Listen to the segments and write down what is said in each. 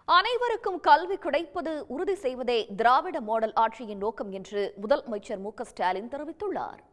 அனைவருக்கும் கல்வி கிடைப்பது உறுதி செய்வதே திராவிட மாடல் ஆட்சியின் நோக்கம் என்று முதலமைச்சர் மு.க.ஸ்டாலின் தெரிவித்துள்ளார்.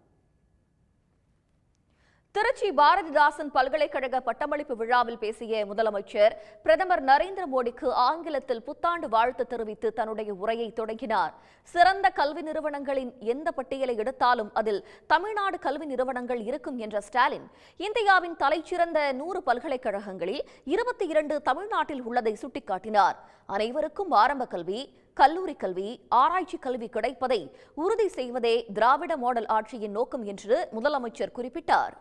திருச்சி பாரதிதாசன் பல்கலைக்கழக பட்டமளிப்பு விழாவில் பேசிய முதலமைச்சர் பிரதமர் நரேந்திர மோடிக்கு ஆங்கிலத்தில் புத்தாண்டு வாழ்த்து தெரிவித்து தன்னுடைய உரையை தொடங்கினார். சிறந்த கல்வி நிறுவனங்களின் எந்த பட்டியலை எடுத்தாலும் அதில் தமிழ்நாடு கல்வி நிறுவனங்கள் இருக்கும் என்ற ஸ்டாலின், இந்தியாவின் தலைச்சிறந்த 100 பல்கலைக்கழகங்களில் 22 தமிழ்நாட்டில் உள்ளதை சுட்டிக்காட்டினார். அனைவருக்கும் ஆரம்ப கல்வி, கல்லூரி கல்வி, ஆராய்ச்சி கல்வி கிடைப்பதை உறுதி செய்வதே திராவிட மாடல் ஆட்சியின் நோக்கம் என்று முதலமைச்சர் குறிப்பிட்டார்.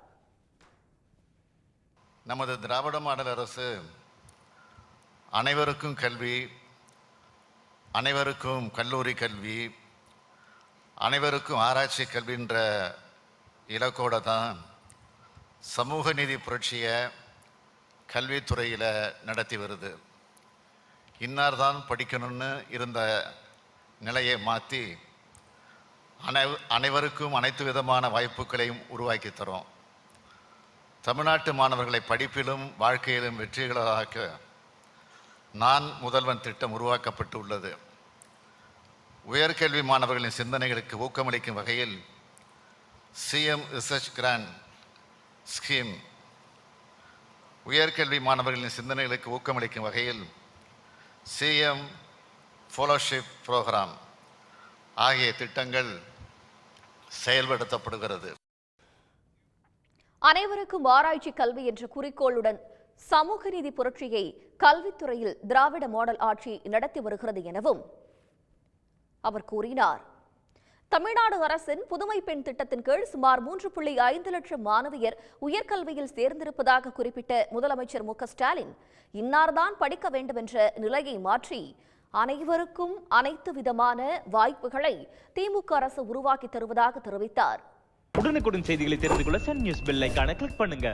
நமது திராவிட மாடல் அரசு அனைவருக்கும் கல்வி, அனைவருக்கும் கல்லூரி கல்வி, அனைவருக்கும் ஆராய்ச்சி கல்வின்ற இலக்கோடு தான் சமூக நீதி புரட்சியை கல்வித்துறையில் நடத்தி வருது. இன்னார் தான் படிக்கணும்னு இருந்த நிலையை மாற்றி அனைவருக்கும் அனைத்து விதமான வாய்ப்புகளையும் உருவாக்கி தரோம். தமிழ்நாட்டு மாணவர்களை படிப்பிலும் வாழ்க்கையிலும் வெற்றிகளாக்க நான் முதல்வன் திட்டம் உருவாக்கப்பட்டு உள்ளது. உயர்கல்வி மாணவர்களின் சிந்தனைகளுக்கு ஊக்கமளிக்கும் வகையில் சிஎம் ரிசர்ச் கிராண்ட் ஸ்கீம், உயர்கல்வி மாணவர்களின் சிந்தனைகளுக்கு ஊக்கமளிக்கும் வகையில் சிஎம் ஃபெலோஷிப் ப்ரோக்ராம் ஆகிய திட்டங்கள் செயல்படுத்தப்படுகிறது. அனைவருக்கும் ஆராய்ச்சி கல்வி என்ற குறிக்கோளுடன் சமூக நீதி புரட்சியை கல்வித்துறையில் திராவிட மாடல் ஆட்சி நடத்தி வருகிறது எனவும் அவர் கூறினார். தமிழ்நாடு அரசின் புதுமை பெண் திட்டத்தின் கீழ் சுமார் 3.5 லட்சம் மாணவியர் உயர்கல்வியில் சேர்ந்திருப்பதாக குறிப்பிட்ட முதலமைச்சர் மு.க.ஸ்டாலின், இன்னார்தான் படிக்க வேண்டும் என்ற நிலையை மாற்றி அனைவருக்கும் அனைத்து விதமான வாய்ப்புகளை திமுக அரசு உருவாக்கி தருவதாக தெரிவித்தார். உடனுக்குடன் செய்திகளை தெரிந்து கொள்ள சன் நியூஸ் பெல் ஐகானை கிளிக் பண்ணுங்க.